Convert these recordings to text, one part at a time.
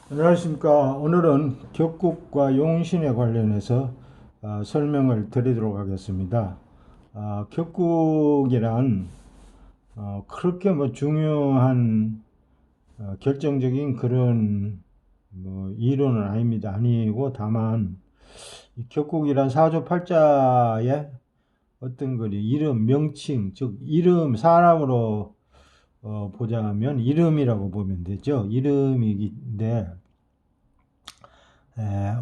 안녕하십니까. 오늘은 격국과 용신에 관련해서 설명을 드리도록 하겠습니다. 격국이란 그렇게 뭐 중요한 결정적인 그런 뭐 이론은 아닙니다. 아니고 다만 이 격국이란 사조팔자의 어떤 거리 이름 명칭 즉 이름 사람으로 보자면 이름이라고 보면 되죠. 이름이긴데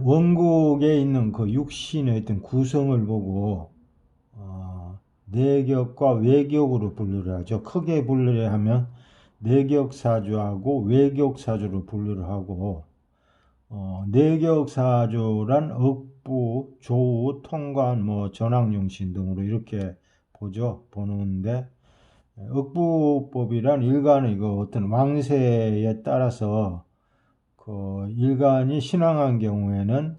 원국에 있는 그 육신의 어떤 구성을 보고 내격과 외격으로 분류를 하죠. 크게 분류를 하면 내격사주하고 외격사주로 분류를 하고 내격사주란 억부, 조우, 통관, 뭐 전학용신 등으로 이렇게 보는데 억부법이란 일간의 그 어떤 왕세에 따라서 그 일간이 신앙한 경우에는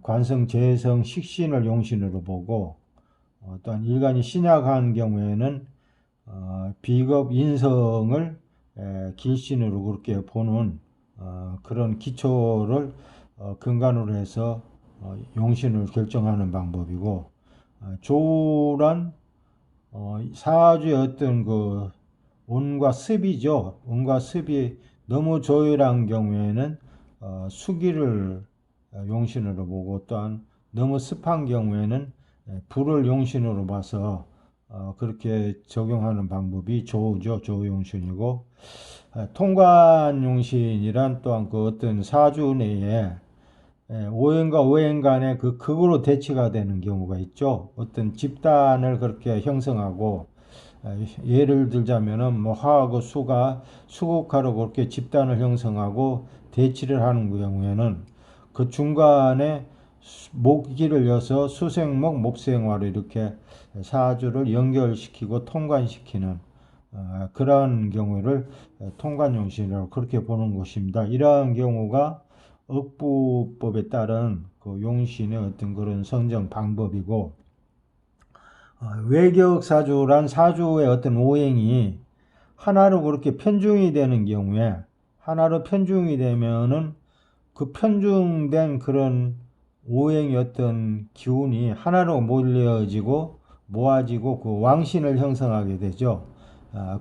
관성, 재성, 식신을 용신으로 보고 또한 일간이 신약한 경우에는 비겁, 인성을 길신으로 그렇게 보는 그런 기초를 근간으로 해서 용신을 결정하는 방법이고 조란 사주의 어떤 그 온과 습이죠. 온과 습이 너무 조율한 경우에는 수기를 용신으로 보고 또한 너무 습한 경우에는 불을 용신으로 봐서 그렇게 적용하는 방법이 조우죠. 조우용신이고 통관용신이란 또한 그 어떤 사주 내에 오행과 오행 간의 그 극으로 대치가 되는 경우가 있죠. 어떤 집단을 그렇게 형성하고 예를 들자면은 뭐 화하고 수가 수국하로 그렇게 집단을 형성하고 대치를 하는 경우에는 그 중간에 목기를 이어서 수생목, 목생화로 이렇게 사주를 연결시키고 통관시키는 그러한 경우를 통관용신이라고 그렇게 보는 것입니다. 이러한 경우가 억부법에 따른 그 용신의 어떤 그런 선정 방법이고 외격사주란 사주의 어떤 오행이 하나로 그렇게 편중이 되는 경우에 하나로 편중이 되면은 그 편중된 그런 오행의 어떤 기운이 하나로 몰려지고 모아지고 그 왕신을 형성하게 되죠.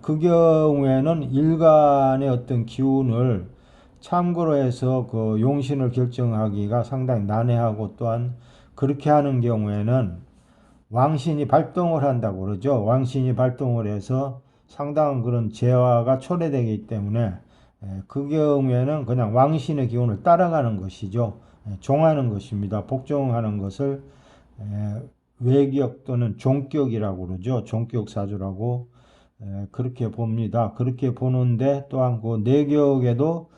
그 경우에는 일간의 어떤 기운을 참고로 해서 그 용신을 결정하기가 상당히 난해하고 또한 그렇게 하는 경우에는 왕신이 발동을 한다고 그러죠. 왕신이 발동을 해서 상당한 그런 재화가 초래되기 때문에 그 경우에는 그냥 왕신의 기운을 따라가는 것이죠. 종하는 것입니다. 복종하는 것을 외격 또는 종격이라고 그러죠. 종격사주라고 그렇게 봅니다. 그렇게 보는데 또한 그 내격에도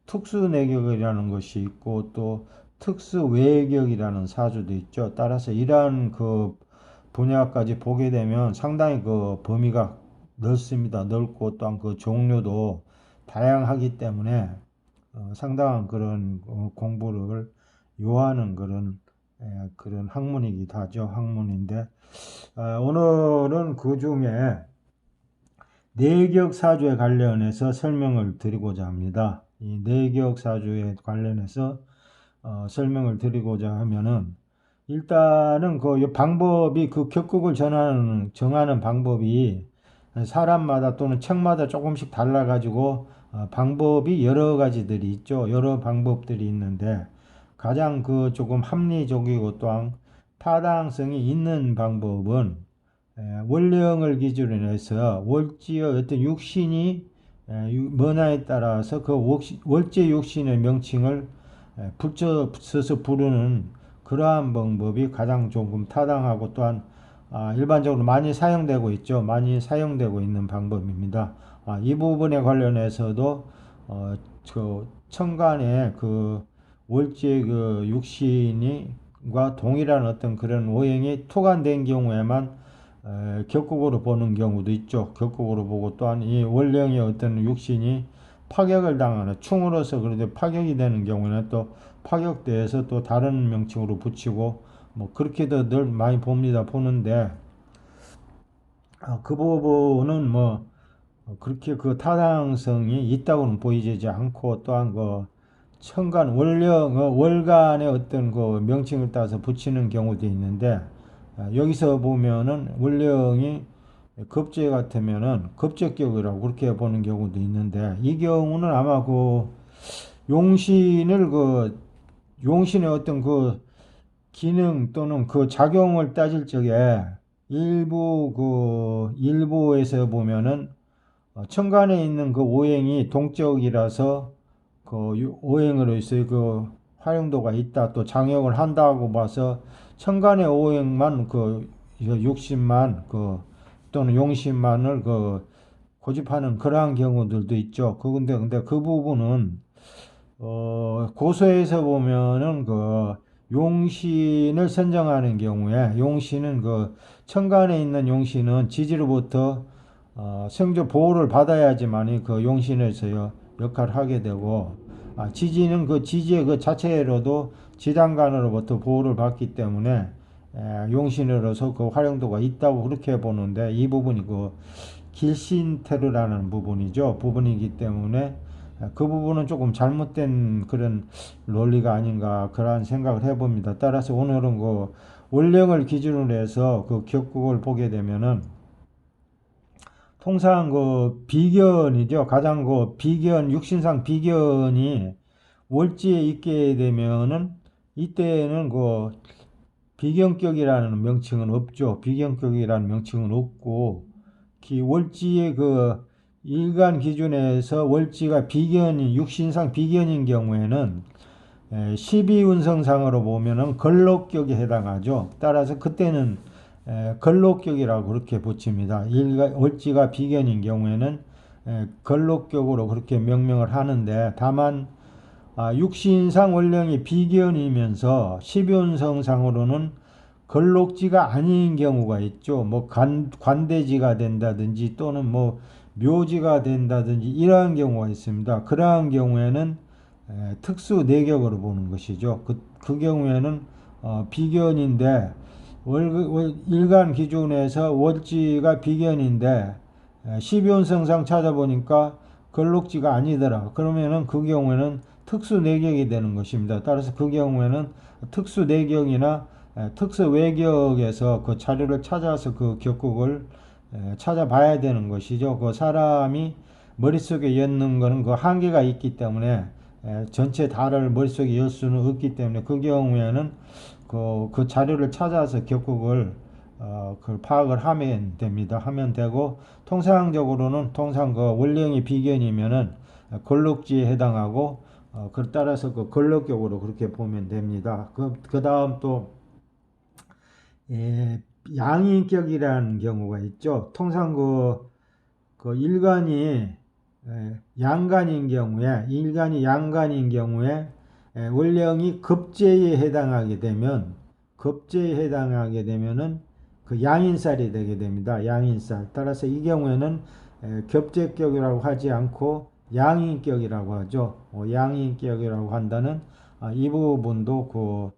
특수 내격이라는 것이 있고 또 특수 외격이라는 사주도 있죠. 따라서 이러한 그 분야까지 보게 되면 상당히 그 범위가 넓습니다. 넓고 또한 그 종류도 다양하기 때문에 상당한 그런 공부를 요하는 그런 학문이기도 하죠. 학문인데 오늘은 그 중에 내격사주에 관련해서 설명을 드리고자 합니다. 이 내격사주에 관련해서 설명을 드리고자 하면은 일단은 그 방법이 그 격국을 정하는 방법이 사람마다 또는 책마다 조금씩 달라가지고 방법이 여러 가지들이 있죠. 여러 방법들이 있는데 가장 그 조금 합리적이고 또한 타당성이 있는 방법은 월령을 기준으로 해서 월지의 어떤 육신이 뭐냐에 따라서 그 월제 육신의 명칭을 붙여서 부르는 그러한 방법이 가장 조금 타당하고 또한 일반적으로 많이 사용되고 있죠. 많이 사용되고 있는 방법입니다. 이 부분에 관련해서도 그 천간에 그 월제 그 육신과 동일한 어떤 그런 오행이 투간된 경우에만 격국으로 보는 경우도 있죠. 격국으로 보고 또한 이 월령의 어떤 육신이 파격을 당하는 충으로서 그런데 파격이 되는 경우는 또 파격대에서 또 다른 명칭으로 붙이고 뭐 그렇게도 늘 많이 보는데 그 부분은 뭐 그렇게 그 타당성이 있다고는 보이지 않고 또한 그 천간, 월령, 월간의 어떤 그 명칭을 따서 붙이는 경우도 있는데, 여기서 보면은 월령이 급제 같으면은 급제격이라고 그렇게 보는 경우도 있는데, 이 경우는 아마 그 용신을 그 용신의 어떤 그 기능 또는 그 작용을 따질 적에 일부에서 보면은 천간에 있는 그 오행이 동적이라서 그 오행으로서 그 활용도가 있다, 또 장역을 한다고 봐서 천간의 오행만 그 육신만 그 또는 용신만을 그 고집하는 그러한 경우들도 있죠. 근데 그 부분은 고서에서 보면은 그 용신을 선정하는 경우에 용신은 그 천간에 있는 용신은 지지로부터 생조 보호를 받아야지만이 그 용신에서 역할을 하게 되고, 지지는 그 지지의 그 자체로도 지장간으로부터 보호를 받기 때문에 용신으로서 그 활용도가 있다고 그렇게 보는데, 이 부분이 그 길신태르라는 부분이기 때문에 그 부분은 조금 잘못된 그런 논리가 아닌가 그런 생각을 해봅니다. 따라서 오늘은 그 월령을 기준으로 해서 그 격국을 보게 되면은 통상 그 비견이죠. 가장 그 비견, 육신상 비견이 월지에 있게 되면은 이때는 그 비견격이라는 명칭은 없죠. 비견격이라는 명칭은 없고, 월지의 그 일간 기준에서 월지가 비견이 육신상 비견인 경우에는 12운성상으로 보면은 걸록격에 해당하죠. 따라서 그때는 걸록격이라고 그렇게 붙입니다. 월지가 비견인 경우에는 걸록격으로 그렇게 명명을 하는데, 다만 육신상 월령이 비견이면서 12운성상으로는 걸록지가 아닌 경우가 있죠. 뭐 관대지가 된다든지 또는 뭐 묘지가 된다든지 이러한 경우가 있습니다. 그러한 경우에는 특수 내격으로 보는 것이죠. 그 경우에는 비견인데 일간 기준에서 월지가 비견인데 12운성상 찾아보니까 걸록지가 아니더라. 그러면은 그 경우에는 특수 내격이 되는 것입니다. 따라서 그 경우에는 특수 내격이나 특수 외격에서 그 자료를 찾아서 그 격국을 찾아봐야 되는 것이죠. 그 사람이 머릿속에 엮는 거는 그 한계가 있기 때문에 전체 다를 머릿속에 열 수는 없기 때문에 그 경우에는 그 자료를 찾아서 격국을 그 파악을 하면 됩니다. 하면 되고, 통상 그 원령이 비견이면은 걸록지에 해당하고, 그 따라서 그 걸록격으로 그렇게 보면 됩니다. 그 다음 또 양인격이라는 경우가 있죠. 통상 그 일간이 양간인 경우에, 일간이 양간인 경우에 월령이 급제에 해당하게 되면은 그 양인살이 되게 됩니다. 양인살. 따라서 이 경우에는 겹제격이라고 하지 않고 양인격이라고 하죠. 양인격이라고 한다는 이 부분도 그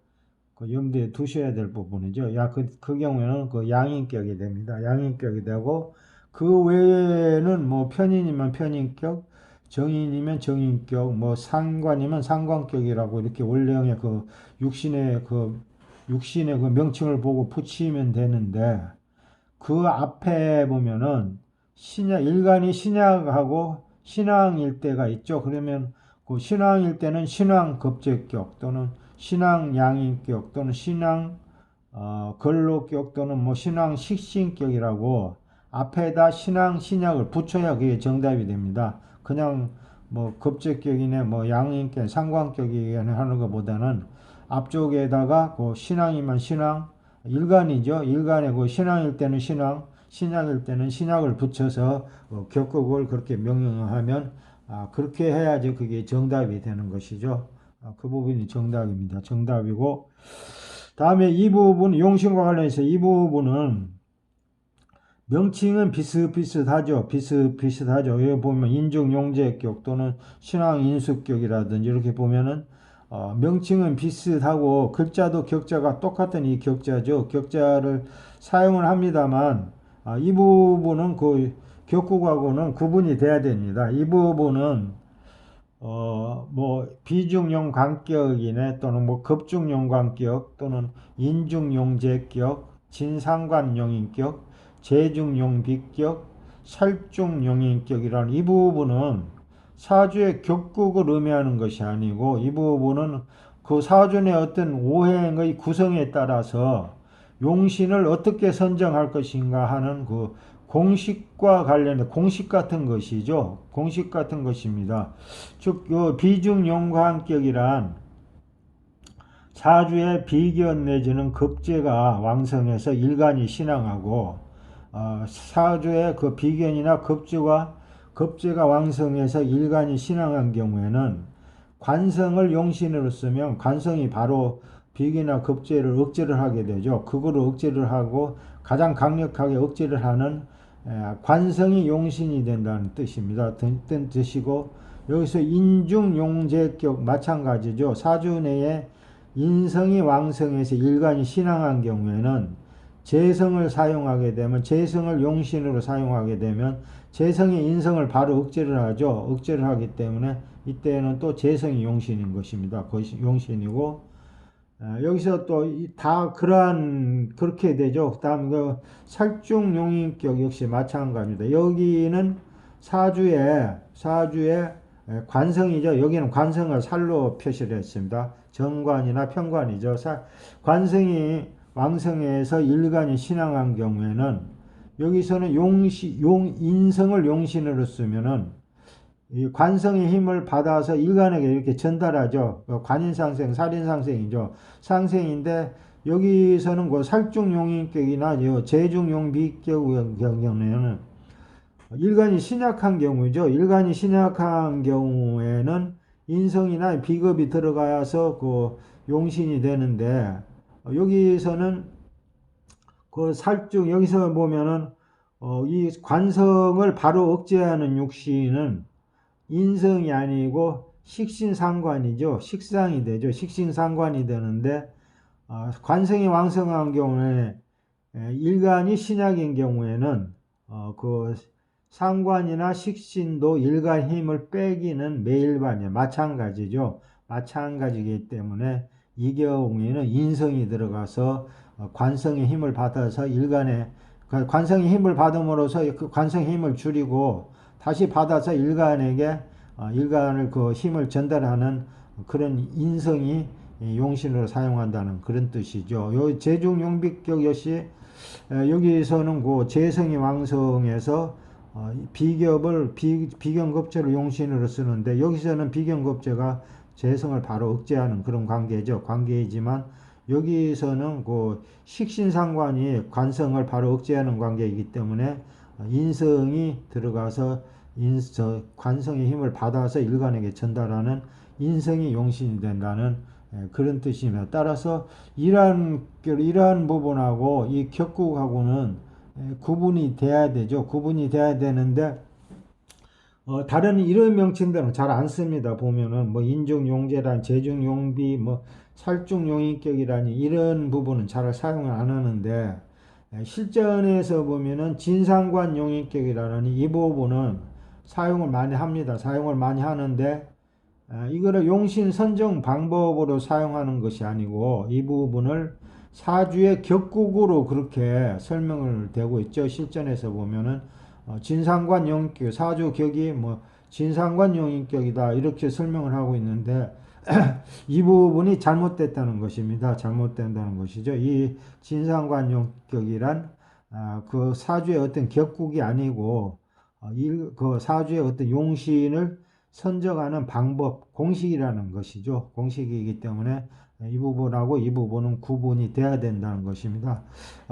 염두에 두셔야 될 부분이죠. 그 경우에는 그 양인격이 됩니다. 양인격이 되고, 그 외에는 뭐 편인이면 편인격, 정인이면 정인격, 뭐 상관이면 상관격이라고 이렇게 원령의 그 육신의 그 명칭을 보고 붙이면 되는데, 그 앞에 보면은 일간이 신약하고 신왕일 때가 있죠. 그러면 그 신왕일 때는 신왕 급제격 또는 신왕 양인격 또는 신왕 걸록격 또는 뭐 신왕 식신격이라고 앞에다 신왕 신약을 붙여야 그게 정답이 됩니다. 그냥 뭐 급제격이네 뭐 양인격 상관격이네 하는 것보다는 앞쪽에다가 그 신왕이면 신왕, 일간이죠. 일간에 그 신왕일 때는 신왕, 신약일 때는 신약을 붙여서 격국을 그렇게 명령하면 그렇게 해야지 그게 정답이 되는 것이죠. 그 부분이 정답입니다. 정답이고, 다음에 이 부분 용신과 관련해서 이 부분은 명칭은 비슷비슷하죠. 여기 보면 인중용제격 또는 신왕인숙격이라든지 이렇게 보면은 명칭은 비슷하고 글자도 격자가 똑같은 이 격자죠. 격자를 사용을 합니다만 이 부분은 그 격국하고는 구분이 돼야 됩니다. 이 부분은 뭐 비중용 관격이네 또는 뭐 급중용 관격 또는 인중용 제격, 진상관용인격, 재중용 비격, 살중용인격이라는 이 부분은 사주의 격국을 의미하는 것이 아니고 이 부분은 그 사주의 어떤 오행의 구성에 따라서 용신을 어떻게 선정할 것인가 하는 그 공식과 관련된 공식 같은 것이죠. 공식 같은 것입니다. 즉, 비중용관격이란 사주의 비견 내지는 급제가 왕성해서 일간이 신앙하고 사주의 그 비견이나 급제가 왕성해서 일간이 신앙한 경우에는 관성을 용신으로 쓰면 관성이 바로 비견이나 급제를 억제를 하게 되죠. 그거를 억제를 하고 가장 강력하게 억제를 하는 관성이 용신이 된다는 뜻입니다. 뜻이고 여기서 인중용제격 마찬가지죠. 사주 내에 인성이 왕성해서 일간이 신앙한 경우에는 재성을 사용하게 되면 재성을 용신으로 사용하게 되면 재성이 인성을 바로 억제를 하죠. 억제를 하기 때문에 이때는 또 재성이 용신인 것입니다. 그것이 용신이고 여기서 또 다 그렇게 되죠. 다음 그 살중용인격 역시 마찬가지입니다. 여기는 사주의 관성이죠. 여기는 관성을 살로 표시를 했습니다. 정관이나 편관이죠. 관성이 왕성해서 일간이 신앙한 경우에는 여기서는 인성을 용신으로 쓰면은 이 관성의 힘을 받아서 일간에게 이렇게 전달하죠. 관인상생, 살인상생이죠. 상생인데 여기서는 그 살중용인격이나 재중용비격 경우에는 일간이 신약한 경우죠. 일간이 신약한 경우에는 인성이나 비겁이 들어가서 그 용신이 되는데 여기서는 그 여기서 보면은 이 관성을 바로 억제하는 육신은 인성이 아니고 식신상관이죠. 식상이 되죠. 식신상관이 되는데 관성이 왕성한 경우에 일간이 신약인 경우에는 그 상관이나 식신도 일간 힘을 빼기는 매일반이에요. 마찬가지죠. 마찬가지이기 때문에 이 경우에는 인성이 들어가서 관성의 힘을 받아서 관성의 힘을 받음으로써 그 관성의 힘을 줄이고 다시 받아서 일간을 그 힘을 전달하는 그런 인성이 용신으로 사용한다는 그런 뜻이죠. 요 재중용비격 역시 여기서는 그 재성이 왕성해서 비견급제를 용신으로 쓰는데 여기서는 비견급제가 재성을 바로 억제하는 그런 관계이지만 여기서는 그 식신상관이 관성을 바로 억제하는 관계이기 때문에 인성이 들어가서 관성의 힘을 받아서 일간에게 전달하는 인성이 용신이 된다는 그런 뜻입니다. 따라서 이러한 부분하고 이 격국하고는 구분이 돼야 되죠. 구분이 돼야 되는데 다른 이런 명칭들은 잘 안 씁니다. 보면은 뭐 인중용제란, 재중용비, 뭐 살중용인격이라니 이런 부분은 잘 사용을 안 하는데 실전에서 보면은 진상관용인격이라는 이 부분은 사용을 많이 합니다. 사용을 많이 하는데 이거를 용신 선정 방법으로 사용하는 것이 아니고 이 부분을 사주의 격국으로 그렇게 설명을 되고 있죠. 실전에서 보면은 진상관용인격, 사주 격이 뭐 진상관용인격이다 이렇게 설명을 하고 있는데 이 부분이 잘못됐다는 것입니다. 잘못된다는 것이죠. 이 진상관용격이란 그 사주의 어떤 격국이 아니고 그 사주의 어떤 용신을 선정하는 방법, 공식이라는 것이죠. 공식이기 때문에 이 부분하고 이 부분은 구분이 돼야 된다는 것입니다.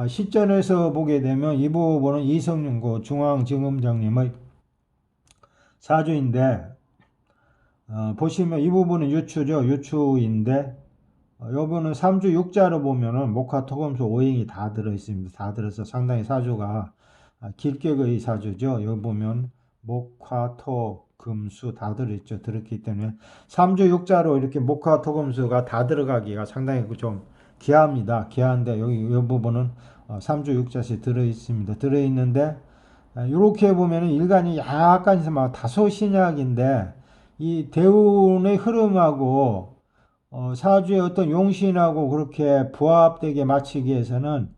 실전에서 보게 되면 이 부분은 이성윤고 중앙지검장님의 사주인데 보시면 이 부분은 유추죠. 유추인데 요거는 3주 6자로 보면은 목화토금수 오행이 다 들어있습니다. 다 들어서 상당히 사주가 길격의 사주죠. 여기 보면 목화토 금수 다 들어있죠. 들었기 때문에 3주 6자로 이렇게 목화토금수가 다 들어가기가 상당히 좀 귀합니다. 귀한데 여기 이 부분은 3주 6자씩 들어있습니다. 들어있는데 이렇게 보면은 일간이 약간 막 다소 신약인데 이 대운의 흐름하고 사주의 어떤 용신하고 그렇게 부합되게 맞추기 위해서는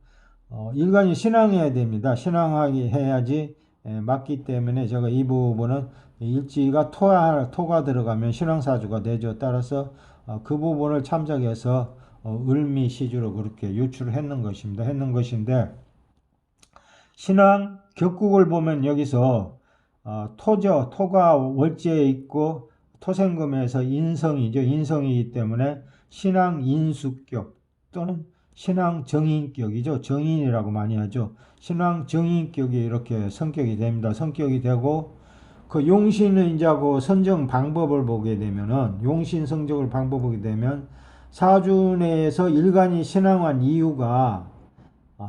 일간이 신앙해야 됩니다. 신앙하게 해야지 맞기 때문에 제가 이 부분은 일지가 토가 들어가면 신앙사주가 되죠. 따라서 그 부분을 참작해서 을미시주로 그렇게 유출을 했는 것인데 신앙 격국을 보면 여기서 토가 월지에 있고 토생금에서 인성이죠. 인성이기 때문에 신앙 인수격 또는 신앙 정인격이죠. 정인이라고 많이 하죠. 신앙 정인격이 이렇게 성격이 됩니다. 성격이 되고 그 용신은 이제 그 선정 방법을 보게 되면은 용신 성적을 방법을 보게 되면 사주 내에서 일간이 신앙한 이유가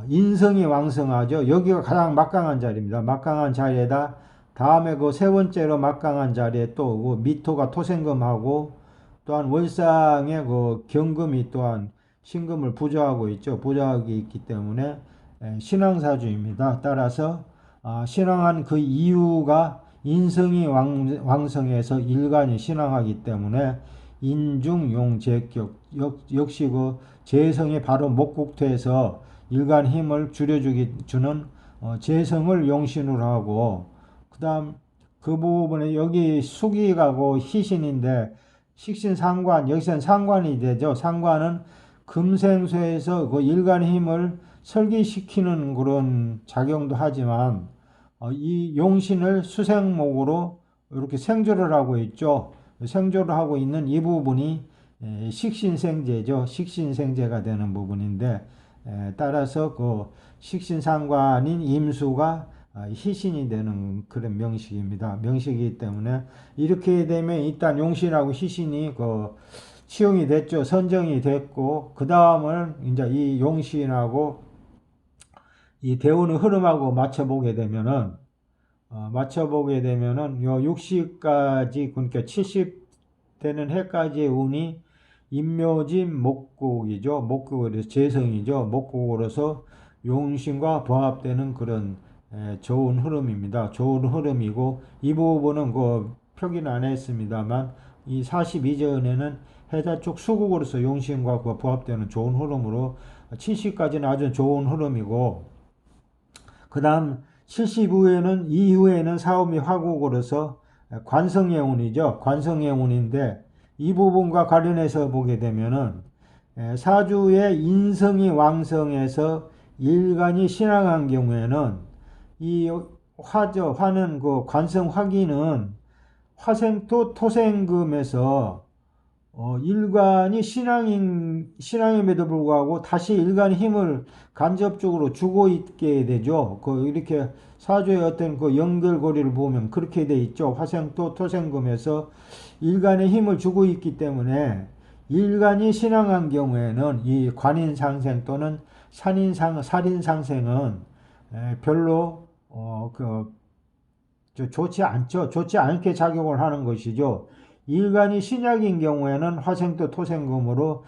인성이 왕성하죠. 여기가 가장 막강한 자리입니다. 막강한 자리에다 다음에 그 세 번째로 막강한 자리에 또 그 미토가 토생금하고 또한 월상의 그 경금이 또한 신금을 부조하고 있죠. 부조하고 있기 때문에 신앙사주입니다. 따라서 신앙한 그 이유가 인성이 왕성해서 일간이 신앙하기 때문에 인중용재격 역시 그 재성이 바로 목국토에서 일간 힘을 주는 재성을 용신으로 하고 그 다음 그 부분에 여기 수기가고 희신인데 식신상관 여기서는 상관이 되죠. 상관은 금생수에서 그 일간 힘을 설기시키는 그런 작용도 하지만 이 용신을 수생목으로 이렇게 생조를 하고 있죠. 생조를 하고 있는 이 부분이 식신생제죠. 식신생제가 되는 부분인데 따라서 그 식신상관인 임수가 희신이 되는 그런 명식입니다. 명식이기 때문에 이렇게 되면 일단 용신하고 희신이 그 치용이 됐죠. 선정이 됐고 그 다음은 이제 이 용신하고 이 대운의 흐름하고 맞춰보게 되면은 요 60까지 그러니까 70 되는 해까지의 운이 임묘진 목국이죠. 목국으로서 재성이죠. 목국으로서 용신과 부합되는 그런 좋은 흐름입니다. 좋은 흐름이고 이 부분은 그 표기는 안 했습니다만 이 42전에는 해자 쪽 수국으로서 용신과 그 부합되는 좋은 흐름으로 70까지는 아주 좋은 흐름이고 그 다음 70 이후에는 사음이 화국으로서 관성의 운이죠. 관성의 운인데 이 부분과 관련해서 보게 되면은 사주의 인성이 왕성해서 일간이 신앙한 경우에는 이 화는 그 관성 화기는 화생토 토생금에서 일간이 신앙임에도 불구하고 다시 일간의 힘을 간접적으로 주고 있게 되죠. 이렇게 사주의 어떤 그 연결고리를 보면 그렇게 돼 있죠. 화생토 토생금에서 일간의 힘을 주고 있기 때문에 일간이 신앙한 경우에는 이 관인상생 또는 살인상생은 별로 좋지 않죠. 좋지 않게 작용을 하는 것이죠. 일간이 신약인 경우에는 화생토 토생금으로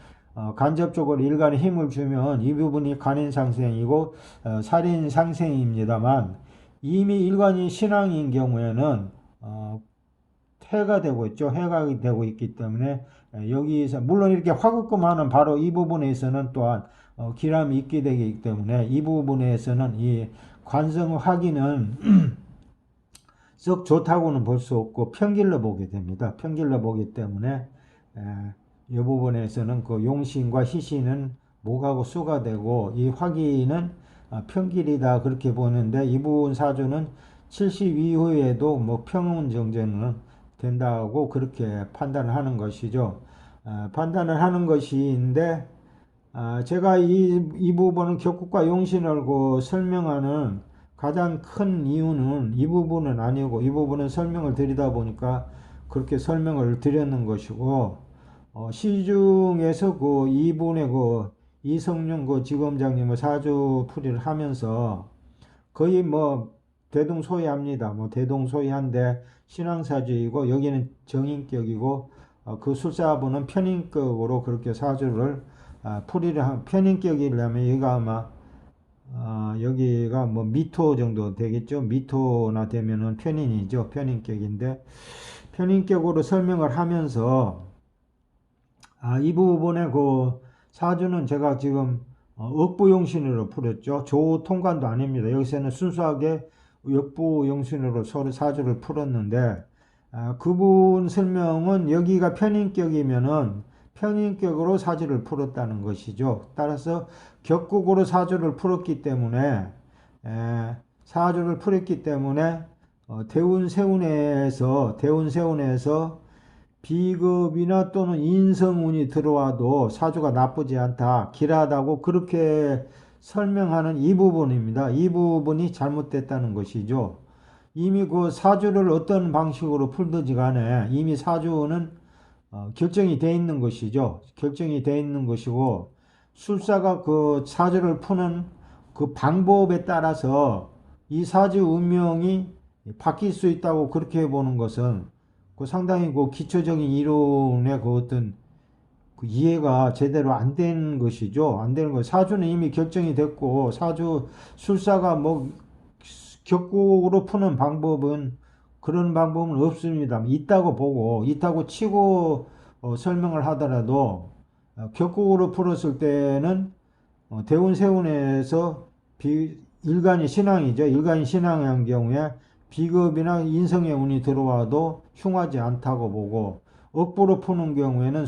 간접적으로 일간에 힘을 주면 이 부분이 간인상생이고 살인상생입니다만 이미 일간이 신앙인 경우에는 해가 되고 있죠. 해가 되고 있기 때문에 여기서 물론 이렇게 화급금하는 바로 이 부분에서는 또한 기람이 있게 되기 때문에 이 부분에서는 이 관성 화기는 썩 좋다고는 볼 수 없고 평길로 보게 됩니다. 평길로 보기 때문에 이 부분에서는 그 용신과 희신은 목하고 수가 되고 이 화기는 평길이다 그렇게 보는데 이 부분 사주는 70 이후에도 뭐 평운 정제는 된다고 그렇게 판단을 하는 것이죠. 판단을 하는 것인데 제가 이 부분은 격국과 용신을 설명하는 가장 큰 이유는 이 부분은 아니고 이 부분은 설명을 드리다 보니까 그렇게 설명을 드렸는 것이고 시중에서 이분의 이성윤 지검장님의 사주풀이를 하면서 거의 대동소이합니다. 대동소이한데 신앙사주이고 여기는 정인격이고 그 술사분은 편인격으로 그렇게 사주를 풀이를 편인격이라면 여기가 아마 여기가 미토 정도 되겠죠. 미토나 되면은 편인이죠. 편인격인데 편인격으로 설명을 하면서 이 부분에 그 사주는 제가 지금 억부용신으로 풀었죠. 조통관도 아닙니다. 여기서는 순수하게 역부용신으로 서로 사주를 풀었는데 그분 설명은 여기가 편인격이면은 편인격으로 사주를 풀었다는 것이죠. 따라서 격국으로 사주를 풀었기 때문에 대운세운에서 비급이나 또는 인성운이 들어와도 사주가 나쁘지 않다, 길하다고 그렇게 설명하는 이 부분입니다. 이 부분이 잘못됐다는 것이죠. 이미 그 사주를 어떤 방식으로 풀든지 간에 이미 사주는 결정이 돼 있는 것이죠. 결정이 돼 있는 것이고, 술사가 그 사주를 푸는 그 방법에 따라서 이 사주 운명이 바뀔 수 있다고 그렇게 보는 것은 그 상당히 그 기초적인 이론의 그 어떤 그 이해가 제대로 안 된 것이죠. 안 되는 거. 사주는 이미 결정이 됐고, 술사가 뭐 격국으로 푸는 방법은 그런 방법은 없습니다. 있다고 치고 설명을 하더라도 격국으로 풀었을 때는 대운세운에서 일간이 신앙이죠. 일간이 신앙한 경우에 비급이나 인성의 운이 들어와도 흉하지 않다고 보고, 억부로 푸는 경우에는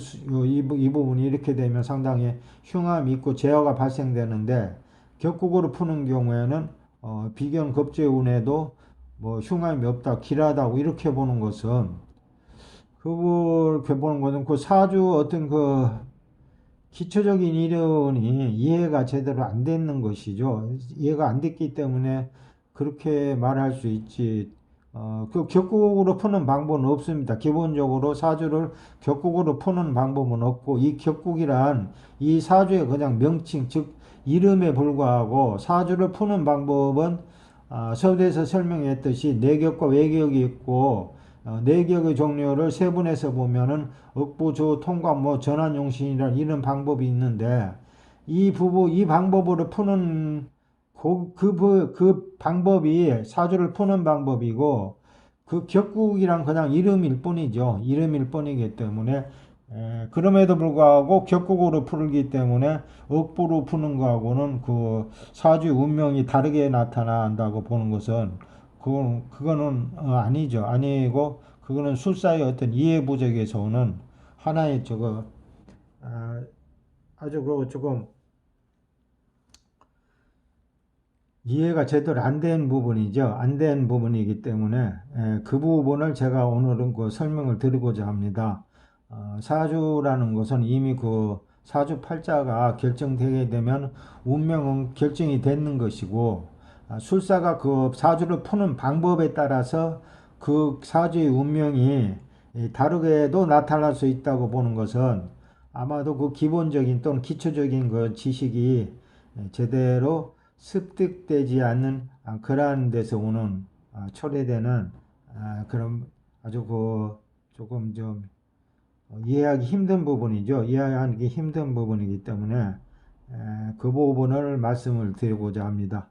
이 부분이 이렇게 되면 상당히 흉함이 있고 제어가 발생되는데, 격국으로 푸는 경우에는 비견 겁재운에도 뭐 흉함이 없다, 길하다고 이렇게 보는 것은, 그렇게 보는 것은 그 사주 어떤 그 기초적인 이론이 이해가 제대로 안 되는 것이죠. 이해가 안 됐기 때문에 그렇게 말할 수 있지. 그 격국으로 푸는 방법은 없습니다. 기본적으로 사주를 격국으로 푸는 방법은 없고, 이 격국이란 이 사주의 그냥 명칭, 즉 이름에 불과하고, 사주를 푸는 방법은 서두에서 설명했듯이 내격과 외격이 있고, 내격의 종류를 세분해서 보면은 억부, 조, 통관, 뭐 전환용신이라는 이런 방법이 있는데, 이 방법으로 푸는 그 방법이 사주를 푸는 방법이고, 그 격국이란 그냥 이름일 뿐이죠. 이름일 뿐이기 때문에 그럼에도 불구하고 격국으로 풀기 때문에 억부로 푸는 거하고는 그 사주 운명이 다르게 나타난다고 보는 것은 그거는 아니죠. 아니고 그거는 술사의 어떤 이해 부족에서 오는 하나의 아주 그 조금 이해가 제대로 안 된 부분이죠. 안 된 부분이기 때문에 그 부분을 제가 오늘은 그 설명을 드리고자 합니다. 사주라는 것은 이미 그 사주 팔자가 결정되게 되면 운명은 결정이 되는 것이고, 술사가 그 사주를 푸는 방법에 따라서 그 사주의 운명이 다르게도 나타날 수 있다고 보는 것은 아마도 그 기본적인 또는 기초적인 그 지식이 제대로 습득되지 않는 그러한 데서 오는 초래되는 그런 아주 그 조금 좀 이해하기 힘든 부분이죠. 이해하기 힘든 부분이기 때문에 그 부분을 말씀을 드리고자 합니다.